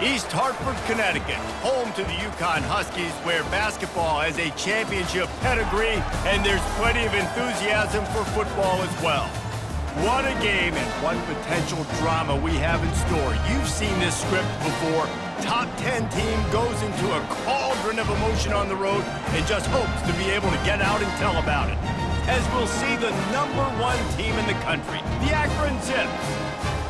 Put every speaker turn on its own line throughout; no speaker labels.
East Hartford, Connecticut, home to the UCONN Huskies, where basketball has a championship pedigree and there's plenty of enthusiasm for football as well. What a game and what potential drama we have in store. You've seen this script before. Top 10 team goes into a cauldron of emotion on the road and just hopes to be able to get out and tell about it. As we'll see the #1 team in the country, the Akron Zips,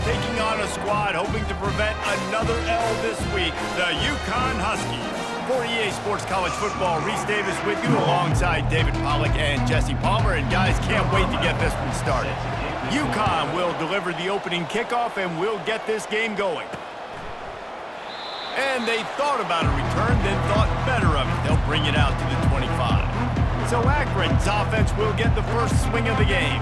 taking on a squad hoping to prevent another L this week, the UCONN Huskies. For EA Sports College Football, Reese Davis with you alongside David Pollack and Jesse Palmer. And guys, can't wait to get this one started. UCONN will deliver the opening kickoff and we'll get this game going. And they thought about a return, then thought better of it. They'll bring it out to the 25. So Akron's offense will get the first swing of the game.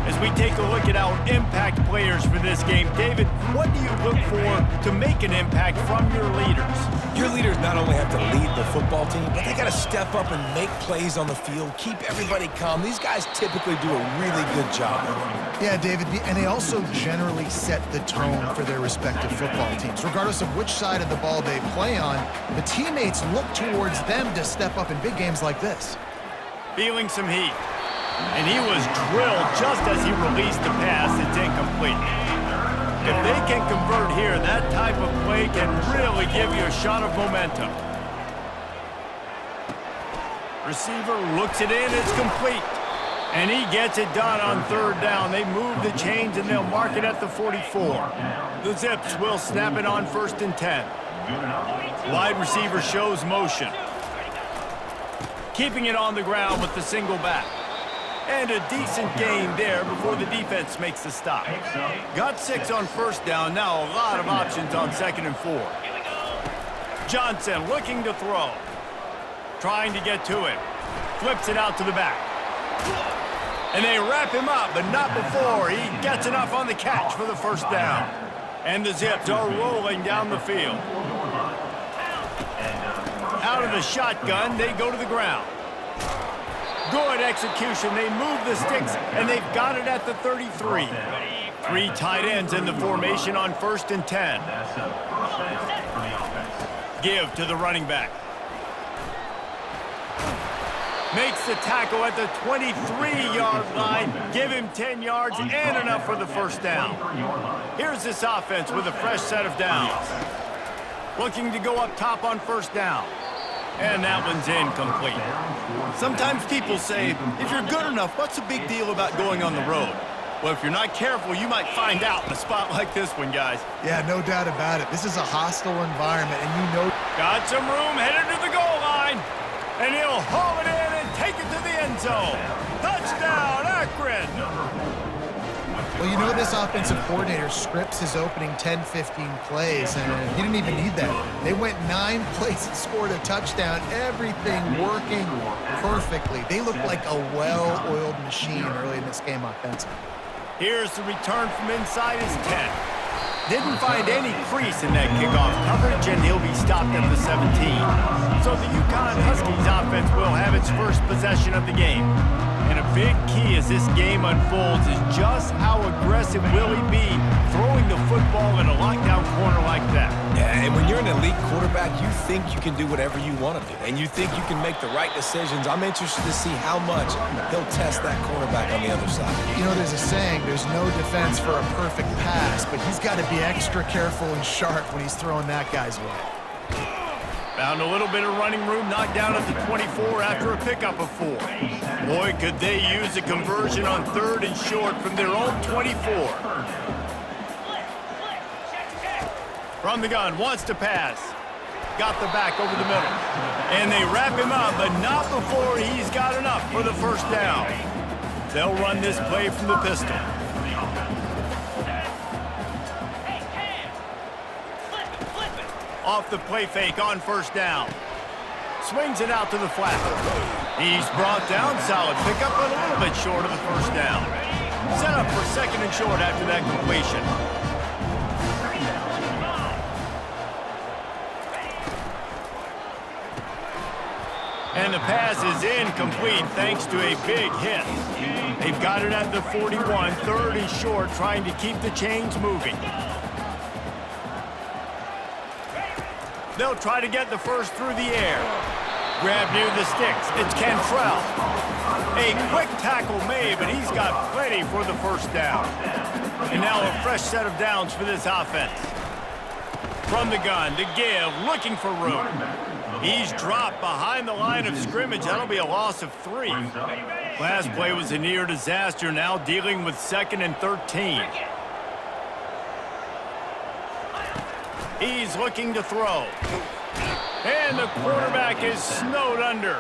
As we take a look at our impact players for this game, David, what do you look for to make an impact from your leaders?
Your leaders not only have to lead the football team, but they got to step up and make plays on the field, keep everybody calm. These guys typically do a really good job of it.
Yeah, David, and they also generally set the tone for their respective football teams. Regardless of which side of the ball they play on, the teammates look towards them to step up in big games like this.
Feeling some heat. And he was drilled just as he released the pass. It's incomplete. If they can convert here, that type of play can really give you a shot of momentum. Receiver looks it in. It's complete. And he gets it done on third down. They move the chains, and they'll mark it at the 44. The Zips will snap it on 1st and 10. Wide receiver shows motion. Keeping it on the ground with the single back. And a decent gain there before the defense makes the stop. Got 6 on 1st down. Now a lot of options on 2nd and 4. Johnson looking to throw. Trying to get to it. Flips it out to the back. And they wrap him up, but not before he gets enough on the catch for the 1st down. And the Zips are rolling down the field. Out of the shotgun, they go to the ground. Good execution. They move the sticks, and they've got it at the 33. 3 tight ends in the formation on 1st and 10. Give to the running back. Makes the tackle at the 23-yard line. Give him 10 yards and enough for the 1st down. Here's this offense with a fresh set of downs. Looking to go up top on 1st down. And that one's incomplete. Sometimes people say, if you're good enough, what's the big deal about going on the road? Well, if you're not careful, you might find out in a spot like this one, guys.
Yeah, no doubt about it. This is a hostile environment, and you know...
Got some room, headed to the goal line. And he'll haul it in and take it to the end zone. Touchdown, Akron!
Well, you know this offensive coordinator scripts his opening 10-15 plays, and he didn't even need that. They went 9 plays and scored a touchdown, everything working perfectly. They look like a well-oiled machine early in this game offensively.
Here's the return from inside his 10. Didn't find any crease in that kickoff coverage, and he'll be stopped at the 17. So the UCONN Huskies offense will have its first possession of the game. And a big key as this game unfolds is just how aggressive will he be throwing the football in a lockdown corner like that.
Yeah, and when you're an elite quarterback, you think you can do whatever you want to do, and you think you can make the right decisions. I'm interested to see how much he'll test that cornerback on the other side.
You know, there's a saying, there's no defense for a perfect pass, but he's got to be extra careful and sharp when he's throwing that guy's way.
Found a little bit of running room, knocked down at the 24 after a pickup of 4. Boy, could they use a conversion on 3rd and short from their own 24. From the gun, wants to pass. Got the back over the middle. And they wrap him up, but not before he's got enough for the 1st down. They'll run this play from the pistol. Off the play fake on 1st down. Swings it out to the flat. He's brought down, solid pickup, but a little bit short of the 1st down. Set up for 2nd and short after that completion. And the pass is incomplete thanks to a big hit. They've got it at the 41, 3rd and short, trying to keep the chains moving. They'll try to get the first through the air. Grab near the sticks. It's Cantrell. A quick tackle made, but he's got plenty for the first down. And now a fresh set of downs for this offense. From the gun to give, looking for room. He's dropped behind the line of scrimmage. That'll be a loss of 3. Last play was a near disaster, now dealing with 2nd and 13. He's looking to throw. And the quarterback is snowed under.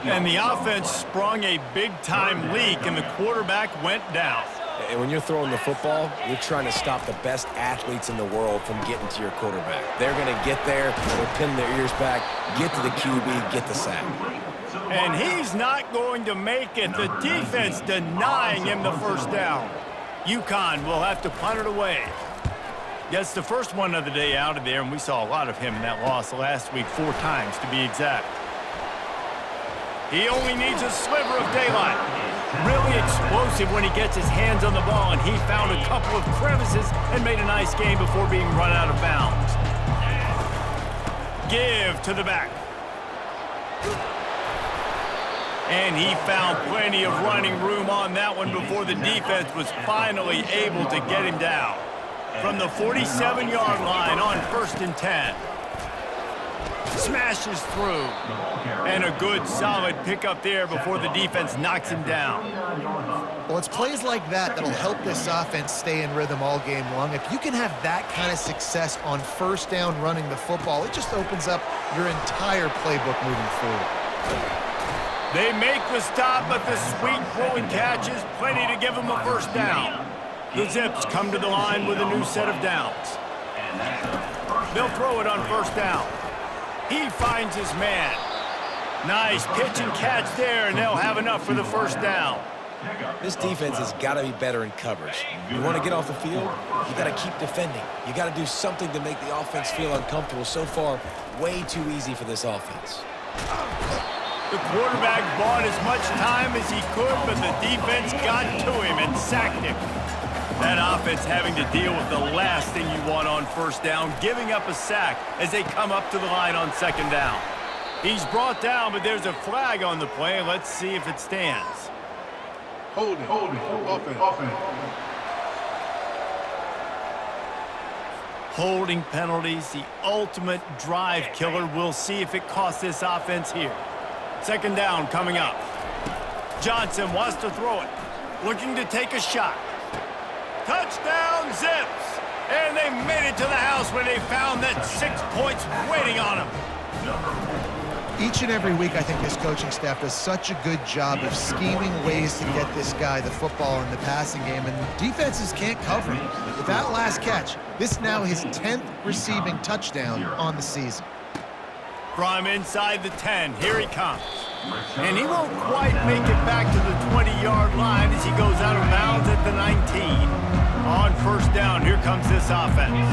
And the offense sprung a big-time leak, and the quarterback went down.
And when you're throwing the football, you're trying to stop the best athletes in the world from getting to your quarterback. They're going to get there, they'll pin their ears back, get to the QB, get the sack.
And he's not going to make it. The defense denying him the first down. UConn will have to punt it away. Gets the first one of the day out of there, and we saw a lot of him in that loss last week, 4 times to be exact. He only needs a sliver of daylight. Really explosive when he gets his hands on the ball, and he found a couple of crevices and made a nice game before being run out of bounds. Give to the back. And he found plenty of running room on that one before the defense was finally able to get him down. From the 47-yard line on 1st and 10. Smashes through. And a good, solid pickup there before the defense knocks him down.
Well, it's plays like that that'll help this offense stay in rhythm all game long. If you can have that kind of success on 1st down running the football, it just opens up your entire playbook moving forward.
They make the stop, but the sweet throwing catch is plenty to give them a 1st down. The Zips come to the line with a new set of downs. They'll throw it on 1st down. He finds his man. Nice pitch and catch there, and they'll have enough for the 1st down.
This defense has got to be better in coverage. You want to get off the field, you got to keep defending. You got to do something to make the offense feel uncomfortable. So far, way too easy for this offense.
The quarterback bought as much time as he could, but the defense got to him and sacked him. That offense having to deal with the last thing you want on 1st down, giving up a sack as they come up to the line on 2nd down. He's brought down, but there's a flag on the play. Let's see if it stands.
Holding, offense.
Holding penalties, the ultimate drive killer. We'll see if it costs this offense here. 2nd down coming up. Johnson wants to throw it. Looking to take a shot. Touchdown, Zips! And they made it to the house when they found that 6 points waiting on them.
Each and every week, I think this coaching staff does such a good job of scheming ways to get this guy the football in the passing game, and defenses can't cover him. With that last catch, this now his 10th receiving touchdown on the season.
From inside the 10, here he comes. And he won't quite make it back to the 20-yard line as he goes out of bounds at the 19. On 1st down, here comes this offense.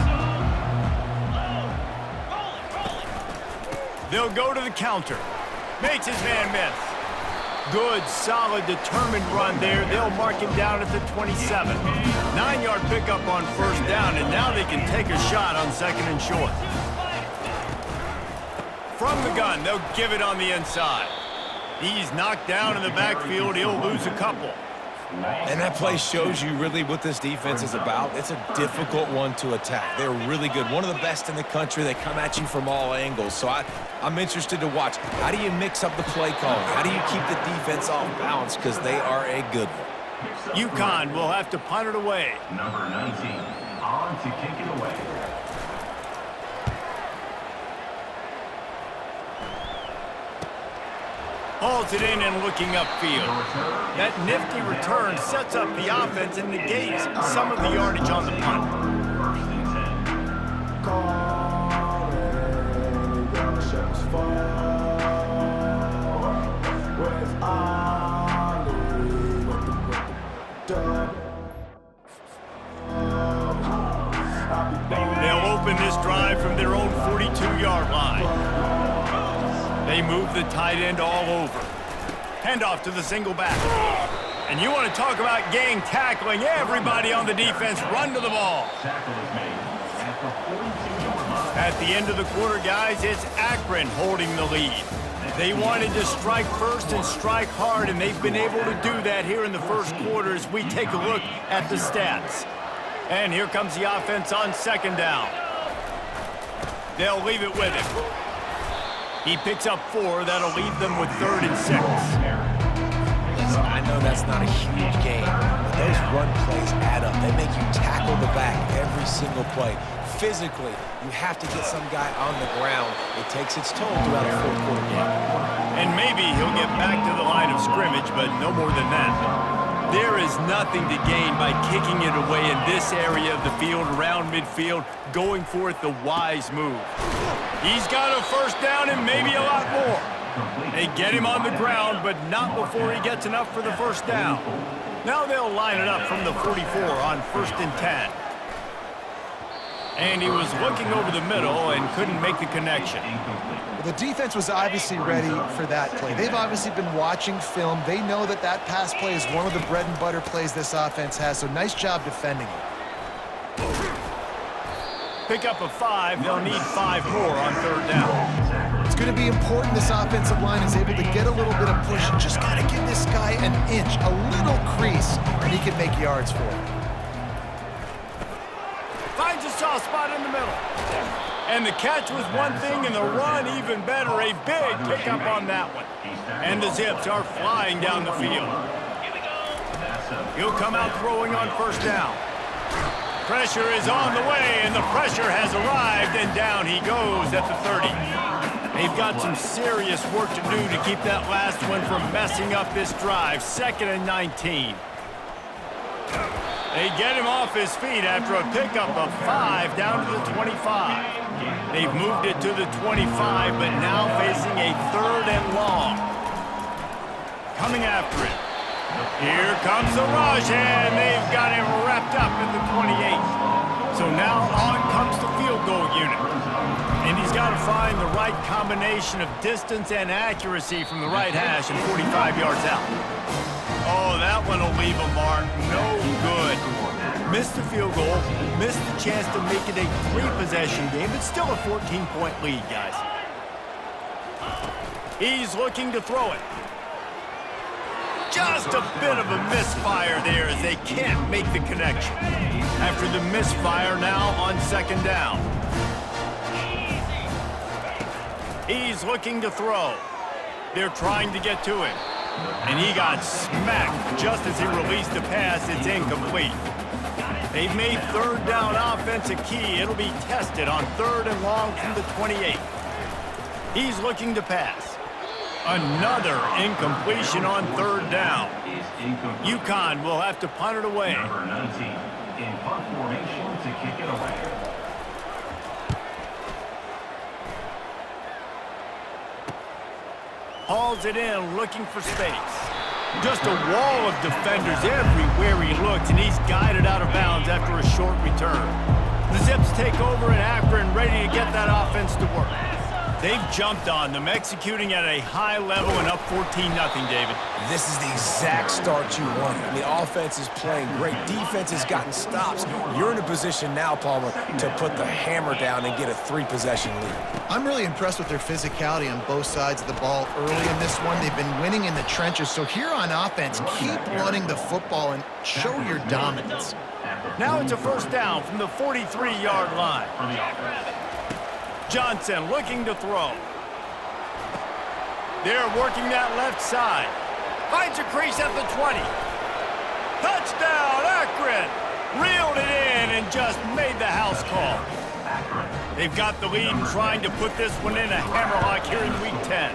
They'll go to the counter. Makes his man miss. Good, solid, determined run there. They'll mark him down at the 27. 9-yard pickup on 1st down, and now they can take a shot on 2nd and short. From the gun, they'll give it on the inside. He's knocked down in the backfield. He'll lose a couple.
And that play shows you really what this defense is about. It's a difficult one to attack. They're really good. One of the best in the country. They come at you from all angles. So I'm interested to watch. How do you mix up the play calling? How do you keep the defense off balance? Because they are a good one.
UConn will have to punt it away.
Number 19, on to kick it away.
Hauls it in and looking upfield. That nifty return sets up the offense and negates some of the yardage on the punt. They'll open this drive from their own 42-yard line. They move the tight end all over. Handoff to the single back. And you want to talk about gang tackling. Everybody on the defense run to the ball. At the end of the quarter, guys, it's Akron holding the lead. They wanted to strike first and strike hard, and they've been able to do that here in the first quarter as we take a look at the stats. And here comes the offense on second down. They'll leave it with him. He picks up 4. That'll leave them with 3rd and 6.
Listen, I know that's not a huge game, but those run plays add up. They make you tackle the back every single play. Physically, you have to get some guy on the ground. It takes its toll throughout a fourth quarter game.
And maybe he'll get back to the line of scrimmage, but no more than that. There is nothing to gain by kicking it away in this area of the field, around midfield, going for it the wise move. He's got a first down and maybe a lot more. They get him on the ground, but not before he gets enough for the first down. Now they'll line it up from the 44 on 1st and 10. And he was looking over the middle and couldn't make the connection.
Well, the defense was obviously ready for that play. They've obviously been watching film. They know that that pass play is one of the bread and butter plays this offense has, so nice job defending it.
Pick up a 5. They'll need 5 more on 3rd down.
It's going to be important this offensive line is able to get a little bit of push. Just got to give this guy an inch, a little crease, and he can make yards for it.
Finds a soft spot in the middle. And the catch was one thing, and the run even better. A big pickup on that one. And the Zips are flying down the field. He'll come out throwing on 1st down. Pressure is on the way, and the pressure has arrived, and down he goes at the 30. They've got some serious work to do to keep that last one from messing up this drive. 2nd and 19. They get him off his feet after a pickup of 5 down to the 25. They've moved it to the 25, but now facing a 3rd and long. Coming after it. Here comes the rush, and they've got him wrapped up at the 28. So now on comes the field goal unit. And he's got to find the right combination of distance and accuracy from the right hash and 45 yards out. Oh, that one will leave a mark. No good. Missed the field goal, missed the chance to make it a 3-possession game, but still a 14-point lead, guys. He's looking to throw it. Just a bit of a misfire there as they can't make the connection. After the misfire, now on 2nd down. He's looking to throw. They're trying to get to him. And he got smacked just as he released the pass. It's incomplete. They've made 3rd down offense a key. It'll be tested on 3rd and long from the 28. He's looking to pass. Another incompletion on 3rd down. UConn will have to punt it away.
Number 19 in punt formation to kick it away.
Hauls it in, looking for space. Just a wall of defenders everywhere he looks, and he's guided out of bounds after a short return. The Zips take over in Akron, ready to get that offense to work. They've jumped on them, executing at a high level and up 14-0, David.
This is the exact start you wanted. I mean, the offense is playing great. Defense has gotten stops. You're in a position now, Palmer, to put the hammer down and get a 3-possession lead.
I'm really impressed with their physicality on both sides of the ball early in this one. They've been winning in the trenches. So here on offense, keep running the football and show your dominance.
Now it's a 1st down from the 43-yard line. Johnson looking to throw. They're working that left side. Finds a crease at the 20. Touchdown, Akron! Reeled it in and just made the house call. They've got the lead and trying to put this one in a hammerlock here in Week 10.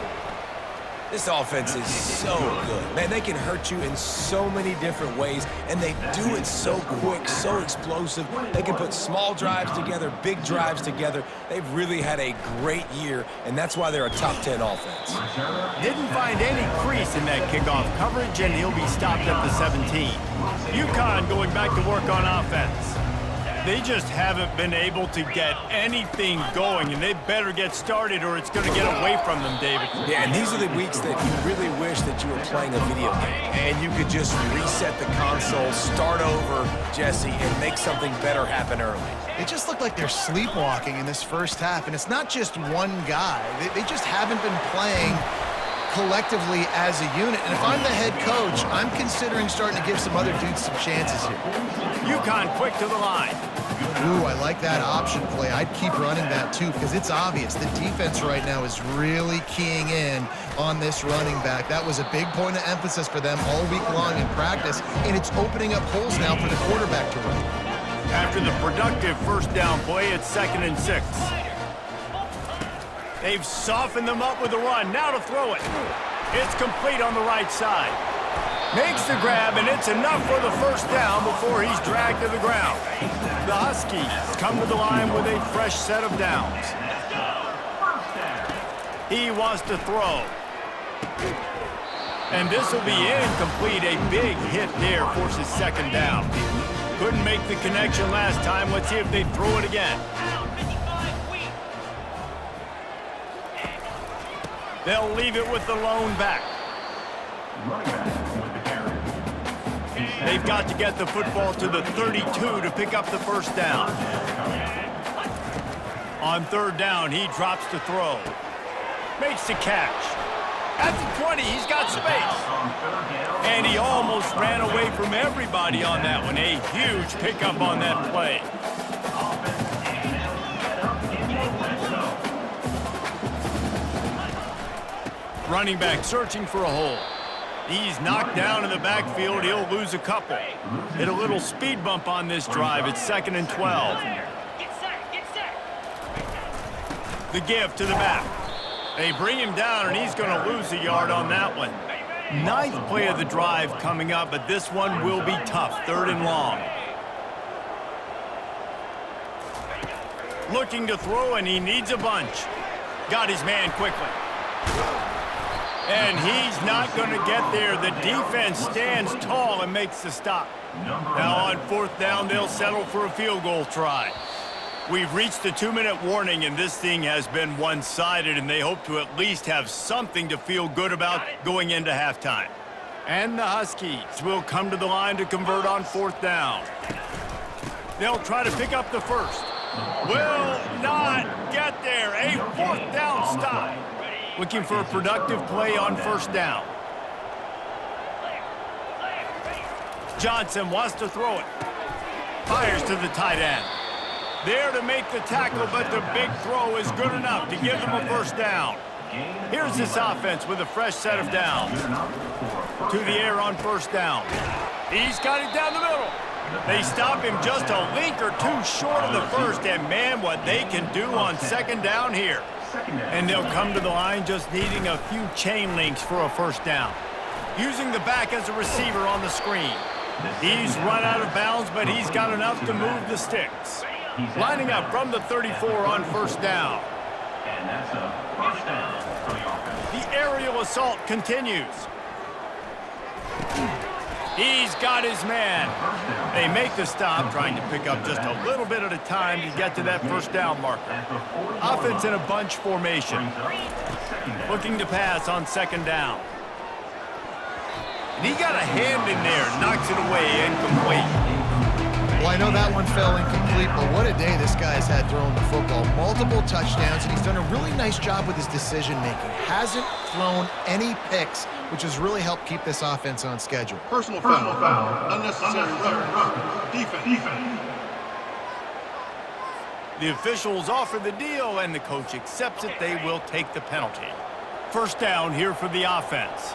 This offense is so good. Man, they can hurt you in so many different ways, and they do it so quick, so explosive. They can put small drives together, big drives together. They've really had a great year, and that's why they're a top 10 offense.
Didn't find any crease in that kickoff coverage, and he'll be stopped at the 17. UConn going back to work on offense. They just haven't been able to get anything going, and they better get started or it's going to get away from them, David.
Yeah, and these are the weeks that you really wish that you were playing a video game and you could just reset the console, start over, Jesse, and make something better happen early.
It just looked like they're sleepwalking in this first half, and it's not just one guy. They just haven't been playing collectively as a unit. And if I'm the head coach, I'm considering starting to give some other dudes some chances here.
UConn quick to the line.
Ooh, I like that option play. I'd keep running that too because it's obvious the defense right now is really keying in on this running back. That was a big point of emphasis for them all week long in practice, and it's opening up holes now for the quarterback to run.
After the productive first down play, it's 2nd and 6. They've softened them up with a run. Now to throw it. It's complete on the right side. Makes the grab, and it's enough for the first down before he's dragged to the ground. The Huskies come to the line with a fresh set of downs. He wants to throw. And this will be incomplete. A big hit there forces 2nd down. Couldn't make the connection last time. Let's see if they throw it again. They'll leave it with the lone back. They've got to get the football to the 32 to pick up the first down. On 3rd down, he drops to throw. Makes the catch. At the 20, he's got space. And he almost ran away from everybody on that one. A huge pickup on that play. Running back searching for a hole. He's knocked down in the backfield. He'll lose a couple. Hit a little speed bump on this drive. It's 2nd and 12. The give to the back. They bring him down, and he's going to lose a yard on that one. 9th play of the drive coming up, but this one will be tough. 3rd and long. Looking to throw, and he needs a bunch. Got his man quickly. And he's not going to get there. The defense stands tall and makes the stop. Now on 4th down, they'll settle for a field goal try. We've reached the 2-minute warning, and this thing has been one-sided, and they hope to at least have something to feel good about going into halftime. And the Huskies will come to the line to convert on 4th down. They'll try to pick up the first. Will not get there. A 4th down stop. Looking for a productive play on 1st down. Johnson wants to throw it. Fires to the tight end. There to make the tackle, but the big throw is good enough to give them a 1st down. Here's this offense with a fresh set of downs. To the air on 1st down. He's got it down the middle. They stop him just a link or two short of the first, and man, what they can do on 2nd down here. And they'll come to the line just needing a few chain links for a 1st down. Using the back as a receiver on the screen. He's run out of bounds, but he's got enough to move the sticks. Lining up from the 34 on 1st down.
And that's a 1st down for the offense.
The aerial assault continues. He's got his man. They make the stop, trying to pick up just a little bit at a time to get to that 1st down marker. Offense in a bunch formation. Looking to pass on 2nd down. And he got a hand in there, knocks it away, incomplete.
Well, I know that one fell incomplete, but what a day this guy's had throwing the football. Multiple touchdowns, and he's done a really nice job with his decision-making. Hasn't thrown any picks, which has really helped keep this offense on schedule.
Personal foul. Unnecessary roughness. Defense.
The officials offer the deal, and the coach accepts it. They will take the penalty. 1st down here for the offense.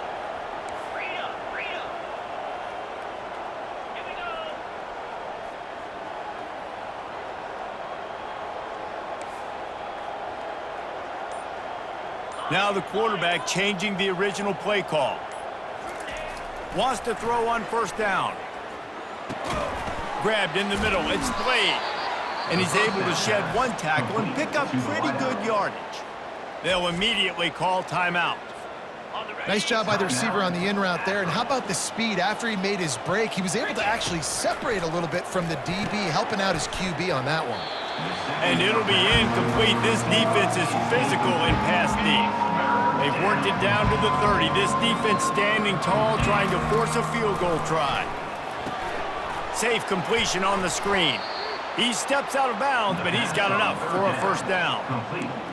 Now the quarterback changing the original play call. Wants to throw on 1st down. Grabbed in the middle. It's Blade. And he's able to shed one tackle and pick up pretty good yardage. They'll immediately call timeout.
Nice job by the receiver on the in route there. And how about the speed? After he made his break, he was able to actually separate a little bit from the DB, helping out his QB on that one.
And it'll be incomplete. This defense is physical in pass deep. They've worked it down to the 30. This defense standing tall, trying to force a field goal try. Safe completion on the screen. He steps out of bounds, but he's got enough for a first down.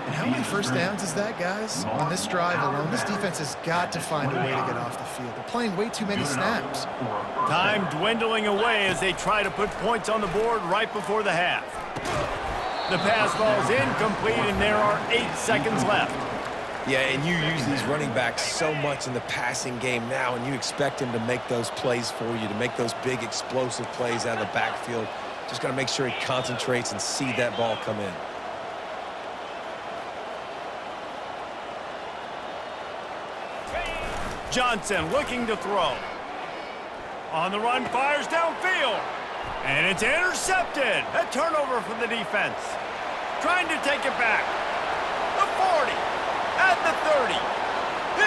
And how many first downs is that, guys? On this drive alone, this defense has got to find a way to get off the field. They're playing way too many snaps.
Time dwindling away as they try to put points on the board right before the half. The pass falls incomplete, and there are 8 seconds left.
Yeah, and you use these running backs so much in the passing game now, and you expect him to make those plays for you, to make those big explosive plays out of the backfield. Just got to make sure he concentrates and see that ball come in.
Johnson looking to throw. On the run, fires downfield. And it's intercepted. A turnover for the defense. Trying to take it back. The 40. At the 30.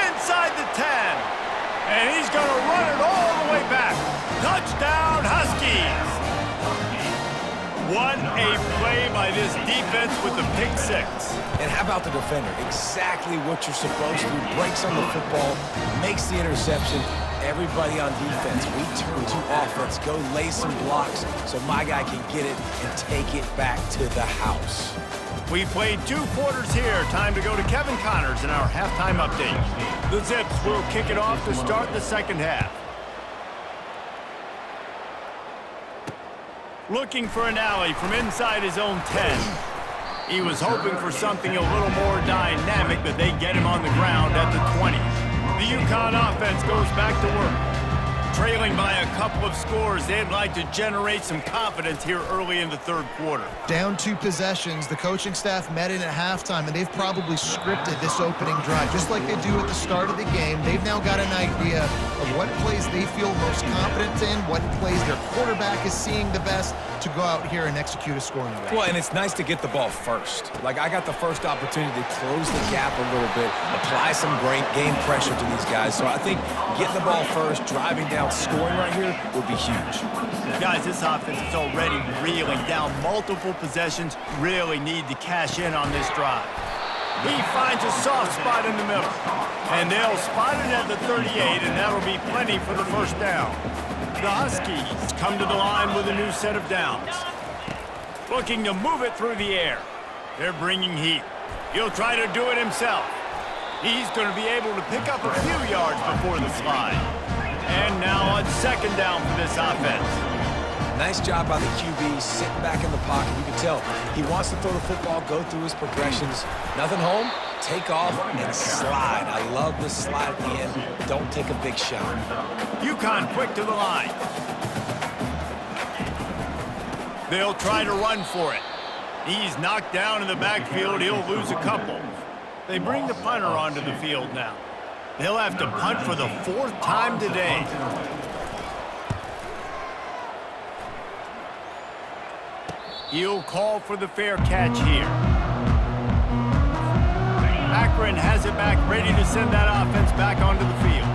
Inside the 10. And he's going to run it all the way back. Touchdown, Huskies. What a play by this defense with the pick six.
And how about the defender? Exactly what you're supposed to do. Breaks on the football, makes the interception. Everybody on defense, we turn to offense. Go lay some blocks so my guy can get it and take it back to the house.
We played 2 quarters here. Time to go to Kevin Connors in our halftime update. The Zips will kick it off to start the second half. Looking for an alley from inside his own 10. He was hoping for something a little more dynamic, but they get him on the ground at the 20. The UConn offense goes back to work. Trailing by a couple of scores, they'd like to generate some confidence here early in the third quarter.
Down 2 possessions, the coaching staff met in at halftime, and they've probably scripted this opening drive. Just like they do at the start of the game, they've now got an idea of what plays they feel most confident in, what plays their quarterback is seeing the best to go out here and execute a scoring drive.
Well, and it's nice to get the ball first. Like, I got the first opportunity to close the gap a little bit, apply some game pressure to these guys. So I think getting the ball first, driving down, scoring right here would be huge.
Guys, this offense is already reeling down multiple possessions. Really need to cash in on this drive. He finds a soft spot in the middle. And they'll spot it at the 38, and that'll be plenty for the first down. The Huskies come to the line with a new set of downs. Looking to move it through the air. They're bringing heat. He'll try to do it himself. He's going to be able to pick up a few yards before the slide. And now on second down for this offense.
Nice job by the QB, sitting back in the pocket. You can tell he wants to throw the football, go through his progressions. Nothing home, take off, and slide. I love the slide at the end. Don't take a big shot.
UConn quick to the line. They'll try to run for it. He's knocked down in the backfield. He'll lose a couple. They bring the punter onto the field now. They'll have to punt for the 4th time today. He'll call for the fair catch here. Akron has it back, ready to send that offense back onto the field.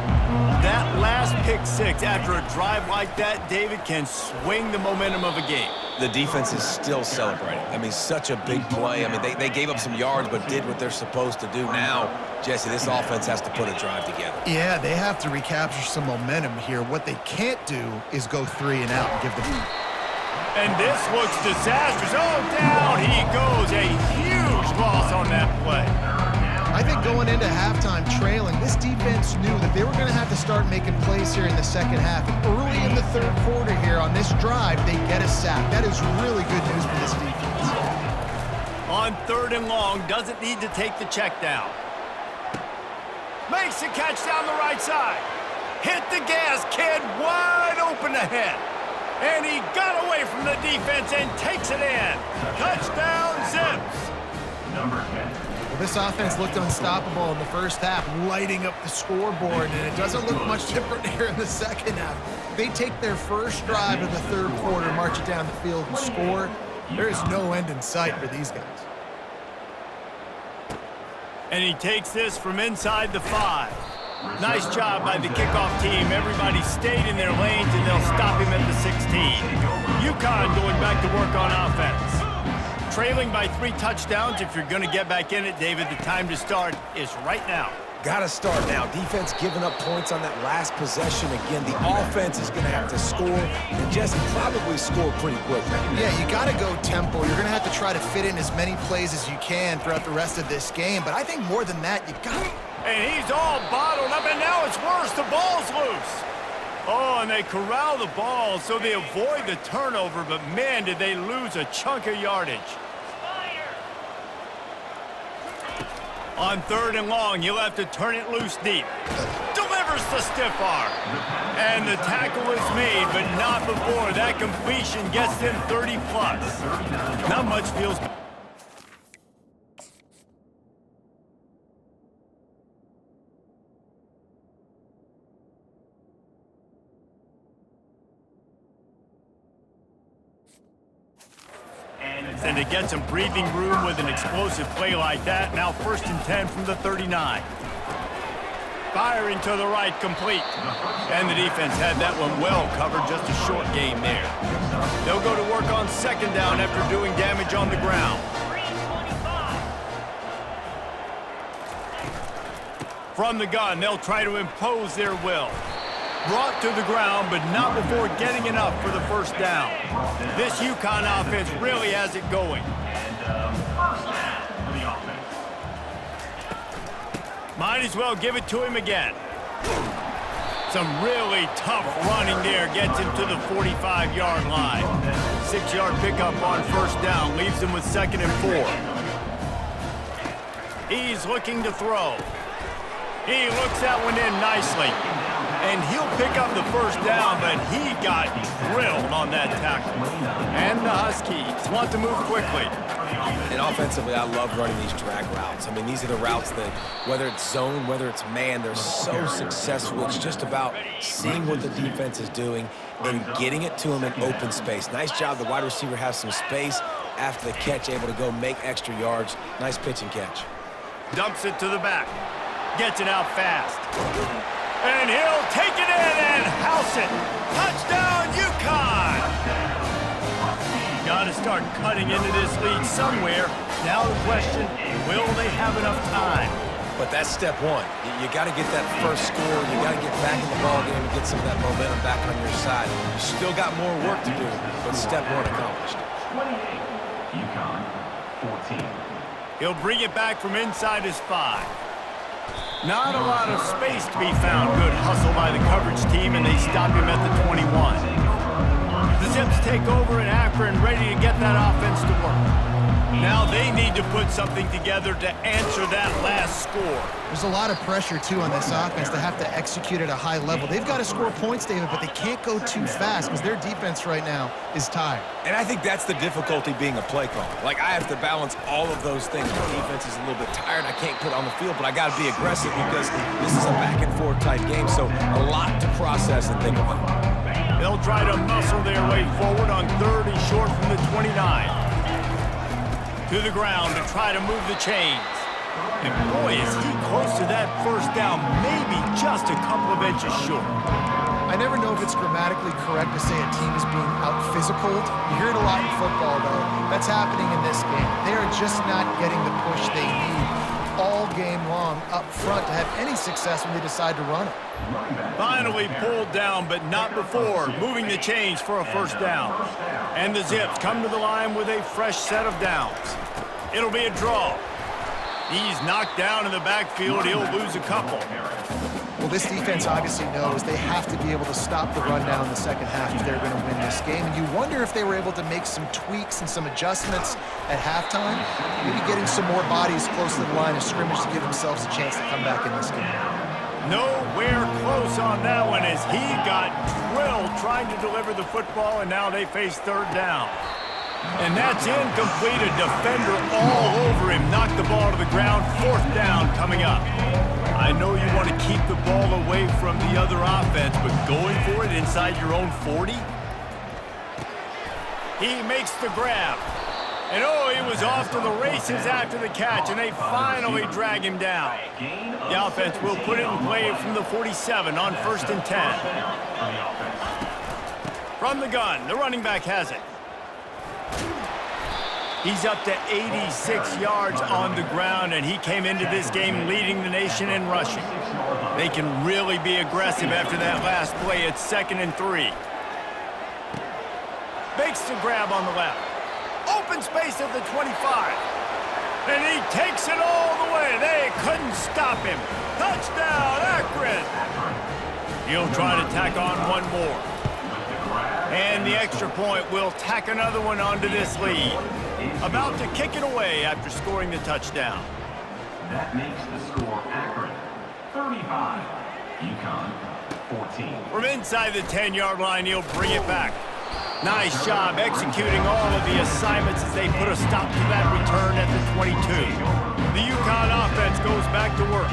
That last pick six after a drive like that, David, can swing the momentum of a game.
The defense is still celebrating. I mean, such a big play. I mean, they gave up some yards but did what they're supposed to do. Now, Jesse, this offense has to put a drive together.
Yeah, they have to recapture some momentum here. What they can't do is go 3 and out and give them...
And this looks disastrous. Oh, down he goes. A huge loss on that play.
I think going into halftime trailing, this defense knew that they were going to have to start making plays here in the second half. And early in the third quarter here on this drive, they get a sack. That is really good news for this defense.
On 3rd and long, doesn't need to take the check down. Makes the catch down the right side. Hit the gas, kid, wide open ahead. And he got away from the defense and takes it in. Touchdown, Zips.
Number 10.
Well, this offense looked unstoppable in the first half, lighting up the scoreboard, and it doesn't look much different here in the second half. They take their first drive of the third quarter, march it down the field, and score. There is no end in sight for these guys.
And he takes this from inside the 5. Nice job by the kickoff team. Everybody stayed in their lanes, and they'll stop him at the 16. UConn going back to work on offense. Trailing by 3 touchdowns. If you're going to get back in it, David, the time to start is right now.
Got to start now. Defense giving up points on that last possession. Again, the offense is going to have to score, and Jesse probably score pretty quickly.
Yeah, you got to go tempo. You're going to have to try to fit in as many plays as you can throughout the rest of this game. But I think more than that, you got to...
And he's all bottled up, and now it's worse. The ball's loose. Oh, and they corral the ball, so they avoid the turnover. But, man, did they lose a chunk of yardage. On 3rd and long, you'll have to turn it loose deep. Delivers the stiff arm. And the tackle is made, but not before. That completion gets them 30+. Not much feels... And to get some breathing room with an explosive play like that, now 1st and 10 from the 39. Firing to the right, complete. And the defense had that one well covered, just a short game there. They'll go to work on 2nd down after doing damage on the ground. From the gun, they'll try to impose their will. Brought to the ground, but not before getting enough for the 1st down. This UConn offense really has it going. Might as well give it to him again. Some really tough running there gets him to the 45-yard line. 6-yard pickup on 1st down leaves him with 2nd and 4. He's looking to throw. He looks that one in nicely. And he'll pick up the 1st down, but he got drilled on that tackle. And the Huskies want to move quickly.
And offensively, I love running these drag routes. I mean, these are the routes that, whether it's zone, whether it's man, they're so successful. It's just about seeing what the defense is doing and getting it to them in open space. Nice job. The wide receiver has some space after the catch, able to go make extra yards. Nice pitch and catch.
Dumps it to the back. Gets it out fast. And he'll take it in and house it. Touchdown, UConn! Got to start cutting into this lead somewhere. Now the question, will they have enough time?
But that's step one. You got to get that first score. You got to get back in the ball game and get some of that momentum back on your side. You still got more work to do, but step one accomplished.
28, UConn, 14.
He'll bring it back from inside his 5. Not a lot of space to be found. Good hustle by the coverage team, and they stop him at the 21. The Zips take over in Akron, ready to get that offense to work. Now they need to put something together to answer that last score.
There's a lot of pressure, too, on this offense to have to execute at a high level. They've got to score points, David, but they can't go too fast because their defense right now is tired.
And I think that's the difficulty being a play caller. Like, I have to balance all of those things. My defense is a little bit tired. I can't put on the field, but I got to be aggressive because this is a back-and-forth type game, so a lot to process and think about.
They'll try to muscle their way forward on 3rd and short from the 29. To the ground to try to move the chains. And boy, is he close to that 1st down, maybe just a couple of inches short.
I never know if it's grammatically correct to say a team is being out-physicaled. You hear it a lot in football, though. That's happening in this game. They are just not getting the push they need all game long up front to have any success when they decide to run it.
Finally pulled down, but not before moving the chains for a 1st down. And the Zips come to the line with a fresh set of downs. It'll be a draw. He's knocked down in the backfield. He'll lose a couple.
Well, this defense obviously knows they have to be able to stop the run down in the second half if they're going to win this game. And you wonder if they were able to make some tweaks and some adjustments at halftime, maybe getting some more bodies close to the line of scrimmage to give themselves a chance to come back in this game.
Nowhere close on that one as he got drilled trying to deliver the football, and now they face 3rd down. And that's incomplete. A defender all over him. Knocked the ball to the ground. 4th down coming up. I know you want to keep the ball away from the other offense, but going for it inside your own 40? He makes the grab. And oh, he was off to the races after the catch, and they finally drag him down. The offense will put it in play from the 47 on 1st and 10. From the gun, the running back has it. He's up to 86 yards on the ground, and he came into this game leading the nation in rushing. They can really be aggressive after that last play. It's 2nd and 3. Makes the grab on the left. Open space at the 25. And he takes it all the way. They couldn't stop him. Touchdown, Akron. He'll try to tack on one more. And the extra point will tack another one onto this lead. About to kick it away after scoring the touchdown.
That makes the score Akron 35, UCONN 14.
From inside the 10-yard line, he'll bring it back. Nice job executing all of the assignments as they put a stop to that return at the 22. The UConn offense goes back to work.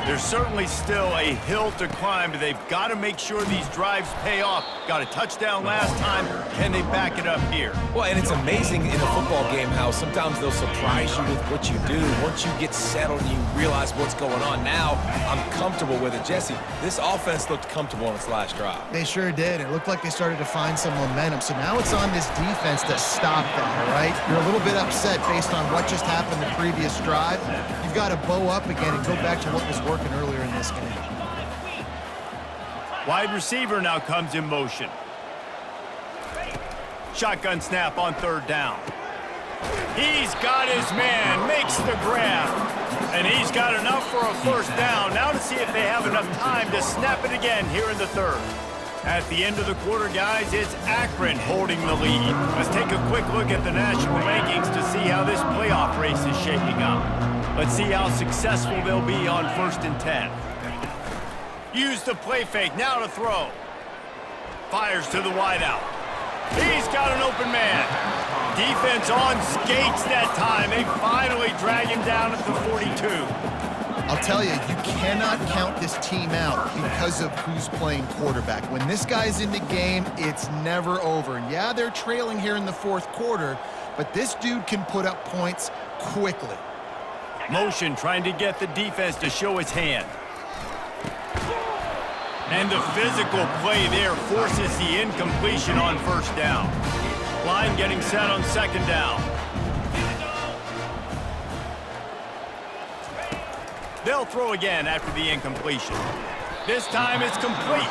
There's certainly still a hill to climb, but they've got to make sure these drives pay off. Got a touchdown last time. Can they back it up here?
Well, and it's amazing in a football game how sometimes they'll surprise you with what you do. Once you get settled and you realize what's going on, now I'm comfortable with it. Jesse, this offense looked comfortable on its last drive.
They sure did. It looked like they started to find some momentum. So now it's on this defense to stop that, all right? You're a little bit upset based on what just happened the previous drive. You've got to bow up again and go back to what was working earlier in this game.
Wide receiver now comes in motion. Shotgun snap on 3rd down. He's got his man, makes the grab. And he's got enough for a 1st down. Now to see if they have enough time to snap it again here in the 3rd. At the end of the quarter, guys, it's Akron holding the lead. Let's take a quick look at the national rankings to see how this playoff race is shaping up. Let's see how successful they'll be on 1st and 10. Use the play fake, now to throw. Fires to the wideout. He's got an open man. Defense on skates that time. They finally drag him down at the 42.
I'll tell you, you cannot count this team out because of who's playing quarterback. When this guy's in the game, it's never over. And yeah, they're trailing here in the 4th quarter, but this dude can put up points quickly.
Motion trying to get the defense to show its hand. And the physical play there forces the incompletion on 1st down. Line getting set on 2nd down. They'll throw again after the incompletion. This time it's complete.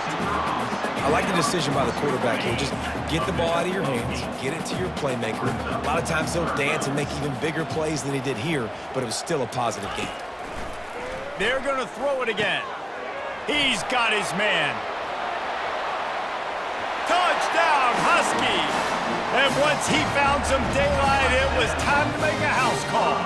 I like the decision by the quarterback here. Just get the ball out of your hands, get it to your playmaker. A lot of times he'll dance and make even bigger plays than he did here, but it was still a positive game.
They're going to throw it again. He's got his man. Touchdown, Huskies! And once he found some daylight, it was time to make a house call.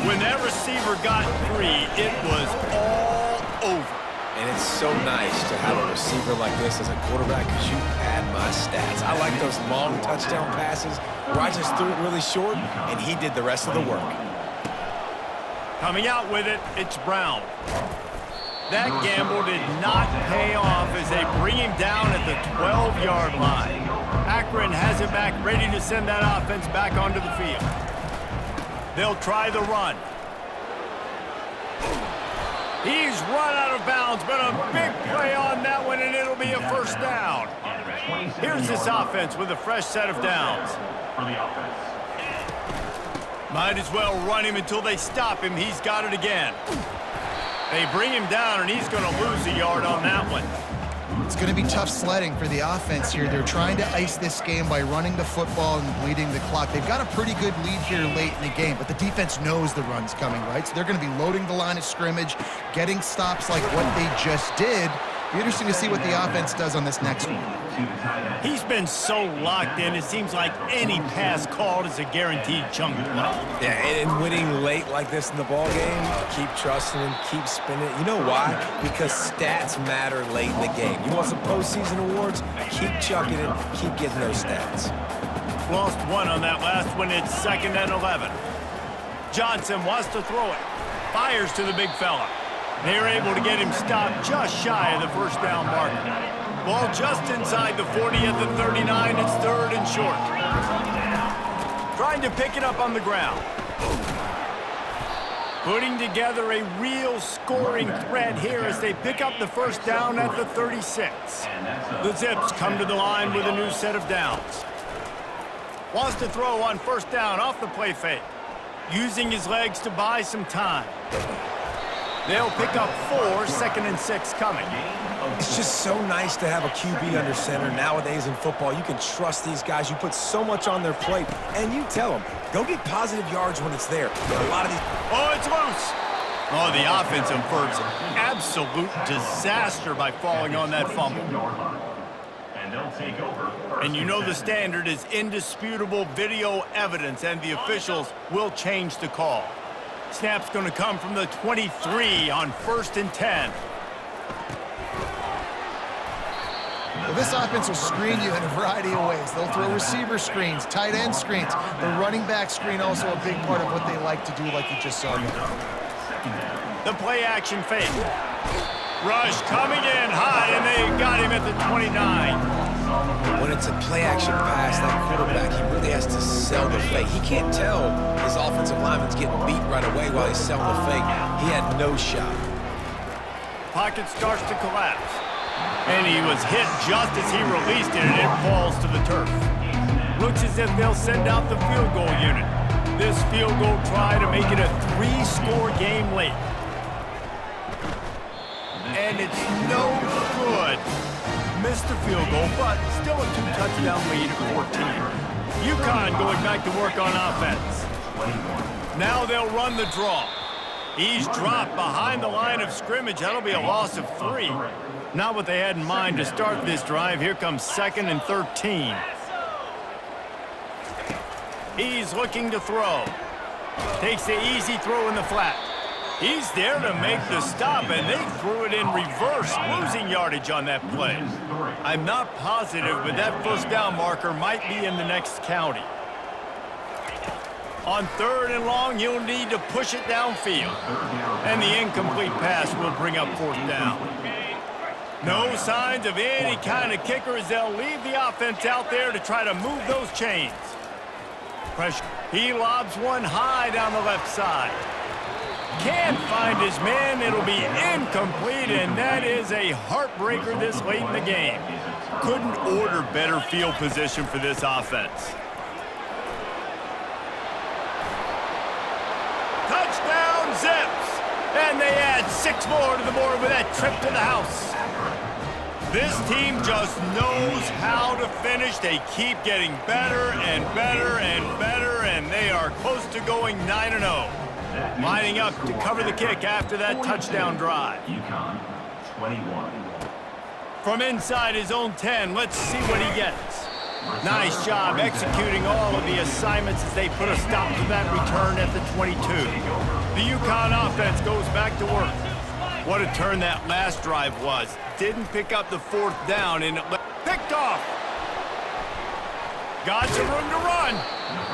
When that receiver got 3, it was all over.
And it's so nice to have a receiver like this as a quarterback because you pad my stats. I like those long touchdown passes where I just threw it really short, and he did the rest of the work.
Coming out with it, it's Brown. That gamble did not pay off as they bring him down at the 12-yard line. Akron has it back, ready to send that offense back onto the field. They'll try the run. He's run out of bounds, but a big play on that one, and it'll be a 1st down. Here's this offense with a fresh set of downs. Might as well run him until they stop him. He's got it again. They bring him down, and he's going to lose a yard on that one.
It's going to be tough sledding for the offense here. They're trying to ice this game by running the football and bleeding the clock. They've got a pretty good lead here late in the game, but the defense knows the run's coming, right? So they're going to be loading the line of scrimmage, getting stops like what they just did. Be interesting to see what the offense does on this next one.
He's been so locked in, it seems like any pass called is a guaranteed chunk play.
Yeah, and winning late like this in the ball game, keep trusting him, keep spinning. You know why? Because stats matter late in the game. You want some postseason awards? Keep chucking it, keep getting those stats.
Lost one on that last one. It's 2nd and 11. Johnson wants to throw it. Fires to the big fella. They're able to get him stopped just shy of the 1st down marker. Ball just inside the 40 at the 39. It's 3rd and short. trying to pick it up on the ground. Putting together a real scoring threat here as they pick up the first down at the 36. The Zips come to the line with a new set of downs. Wants to throw on first down off the play fake. Using his legs to buy some time. They'll pick up 4, 2nd and 6 coming.
It's just so nice to have a QB under center. Nowadays in football, you can trust these guys. You put so much on their plate, and you tell them, go get positive yards when it's there. But a lot of these...
Oh, it's loose. Oh, the offensive first. Absolute disaster by falling on that fumble. And you know the standard is indisputable video evidence, and the officials will change the call. Snap's going to come from the 23 on 1st and 10.
Well, this offense will screen you in a variety of ways. They'll throw receiver screens, tight end screens. The running back screen also a big part of what they like to do, like you just saw there.
The play action fake. Rush coming in high, and they got him at the 29.
When it's a play-action pass, that quarterback, he really has to sell the fake. He can't tell his offensive lineman's getting beat right away while he's selling the fake. He had no shot.
Pocket starts to collapse. And he was hit just as he released it, and it falls to the turf. Looks as if they'll send out the field goal unit. This field goal try to make it a 3-score game late. And it's no good. Missed the field goal, but still a 2-touchdown lead at 14. UConn going back to work on offense. Now they'll run the draw. He's dropped behind the line of scrimmage. That'll be a loss of 3. Not what they had in mind to start this drive. Here comes 2nd and 13. He's looking to throw. Takes the easy throw in the flat. He's there to make the stop, and they threw it in reverse, losing yardage on that play. I'm not positive, but that first down marker might be in the next county. On 3rd and long, you'll need to push it downfield. And the incomplete pass will bring up 4th down. No signs of any kind of kicker as they'll leave the offense out there to try to move those chains. Pressure. He lobs one high down the left side. Can't find his man. It'll be incomplete, and that is a heartbreaker this late in the game. Couldn't order better field position for this offense. Touchdown, Zips! And they add 6 more to the board with that trip to the house. This team just knows how to finish. They keep getting better and better and better, and they are close to going 9-0. Lining up to cover the kick after that touchdown drive.
UConn, 21.
From inside his own 10, let's see what he gets. Nice job executing all of the assignments as they put a stop to that return at the 22. The UConn offense goes back to work. What a turn that last drive was. Didn't pick up the 4th down, and it picked off. Got some room to run.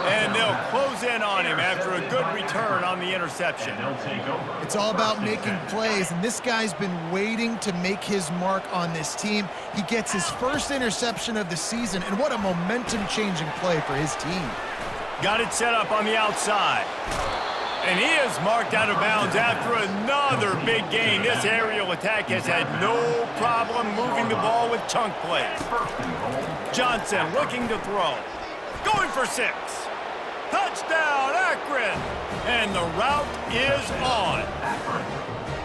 And they'll close in on him after a good return on the interception.
It's all about making plays, and this guy's been waiting to make his mark on this team. He gets his first interception of the season, and what a momentum-changing play for his team.
Got it set up on the outside. And he is marked out of bounds after another big gain. This aerial attack has had no problem moving the ball with chunk plays. Johnson looking to throw. Going for 6. Touchdown, Akron! And the route is on.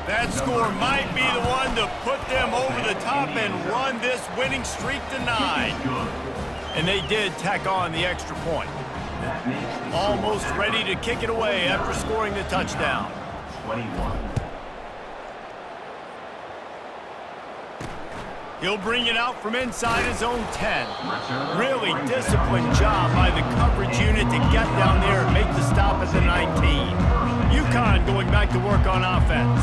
That score might be the one to put them over the top and run this winning streak to 9. And they did tack on the extra point. Almost ready to kick it away after scoring the touchdown.
21.
He'll bring it out from inside his own 10. Really disciplined job by the coverage unit to get down there and make the stop at the 19. UConn going back to work on offense.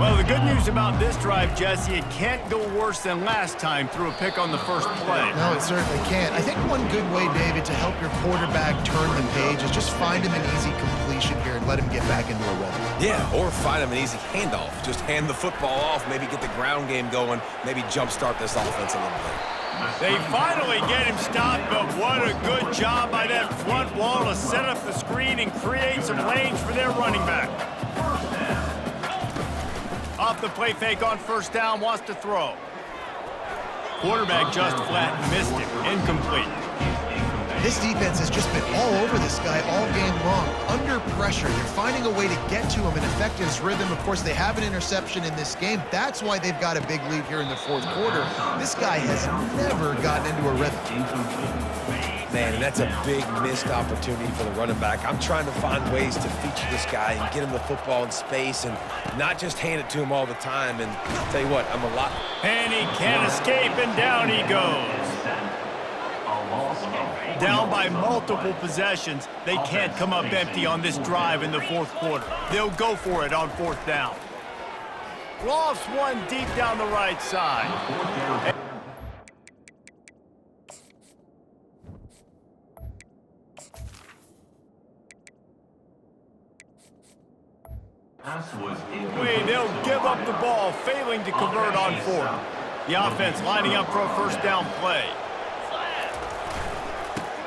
Well, the good news about this drive, Jesse, it can't go worse than last time through a pick on the first play.
No, it certainly can't. I think one good way, David, to help your quarterback turn the page is just find him an easy completion here and let him get back into a rhythm.
Yeah, or find him an easy handoff. Just hand the football off, maybe get the ground game going, maybe jumpstart this offense a little bit.
They finally get him stopped, but what a good job by that front wall to set up the screen and create some lanes for their running back. Off the play fake on first down, wants to throw. Quarterback just flat missed it. Incomplete.
This defense has just been all over this guy all game long. Under pressure, they're finding a way to get to him and affect his rhythm. Of course, they have an interception in this game. That's why they've got a big lead here in the fourth quarter. This guy has never gotten into a rhythm.
Man, and that's a big missed opportunity for the running back. I'm trying to find ways to feature this guy and get him the football in space and not just hand it to him all the time. And I'll tell you what, I'm a lot.
And he can't escape, and down he goes. Down by multiple possessions, they can't come up empty on this drive in the fourth quarter. They'll go for it on fourth down. Lofts one deep down the right side. They'll give up the ball, failing to convert on fourth. The offense lining up for a first down play.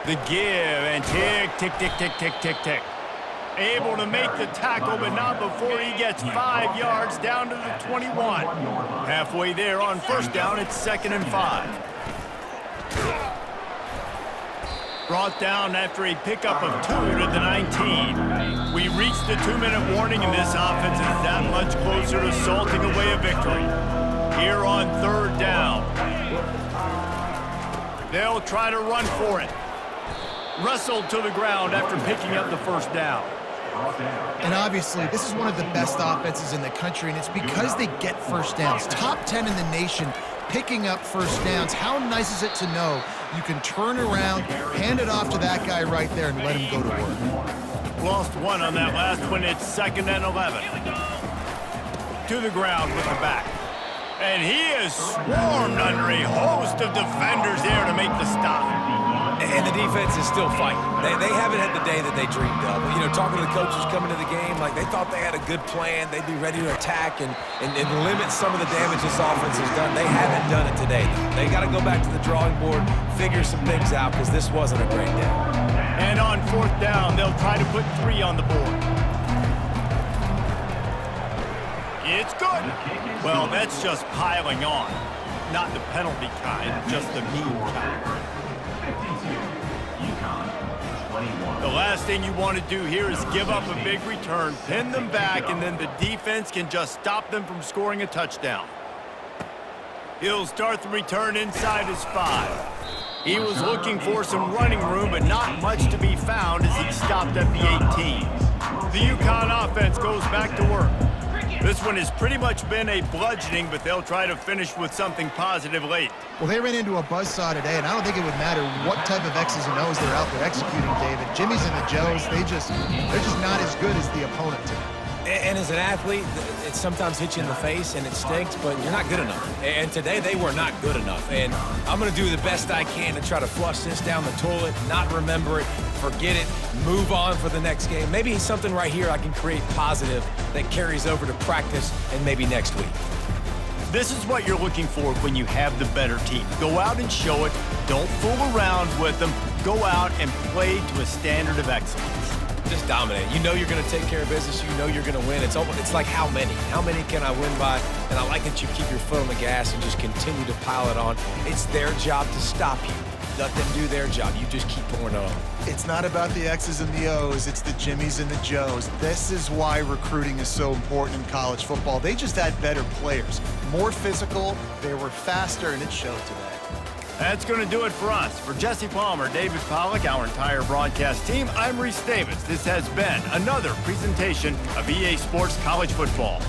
The give, and tick, tick, tick, tick, tick, tick, tick. Able to make the tackle, but not before he gets 5 yards down to the 21. Halfway there on first down, it's 2nd and 5. Brought down after a pickup of 2 to the 19. We reached the 2-minute warning, and this offense is that much closer to salting away a victory. Here on third down. They'll try to run for it. Wrestled to the ground after picking up the first down.
And obviously, this is one of the best offenses in the country, and it's because they get first downs. Top 10 in the nation picking up first downs. How nice is it to know you can turn around, hand it off to that guy right there, and let him go to work.
Lost one on that last one. It's 2nd and 11. To the ground with the back. And he is swarmed under a host of defenders there to make the stop.
And the defense is still fighting. They haven't had the day that they dreamed of. You know, talking to the coaches coming to the game, like they thought they had a good plan. They'd be ready to attack and limit some of the damage this offense has done. They haven't done it today. They got to go back to the drawing board, figure some things out, because this wasn't a great day.
And on fourth down, they'll try to put 3 on the board. It's good. Well, that's just piling on. Not the penalty kind, just the mean kind. The last thing you want to do here is give up a big return, pin them back, and then the defense can just stop them from scoring a touchdown. He'll start the return inside his 5. He was looking for some running room, but not much to be found as he stopped at the 18. The UConn offense goes back to work. This one has pretty much been a bludgeoning, but they'll try to finish with something positive late.
Well, they ran into a buzzsaw today, and I don't think it would matter what type of X's and O's they're out there executing, David. Jimmy's and the Joes, they're just not as good as the opponent today.
And as an athlete, it sometimes hits you in the face and it stinks, but you're not good enough. And today they were not good enough. And I'm going to do the best I can to try to flush this down the toilet, not remember it, forget it, move on for the next game. Maybe something right here I can create positive that carries over to practice and maybe next week.
This is what you're looking for when you have the better team. Go out and show it. Don't fool around with them. Go out and play to a standard of excellence.
Just dominate. You know you're going to take care of business. You know you're going to win. It's like how many? How many can I win by? And I like that you keep your foot on the gas and just continue to pile it on. It's their job to stop you. Let them do their job. You just keep pouring it on.
It's not about the X's and the O's. It's the Jimmys and the Joes. This is why recruiting is so important in college football. They just had better players. More physical. They were faster, and it showed today.
That's going to do it for us. For Jesse Palmer, David Pollack, our entire broadcast team, I'm Reese Davis. This has been another presentation of EA Sports College Football.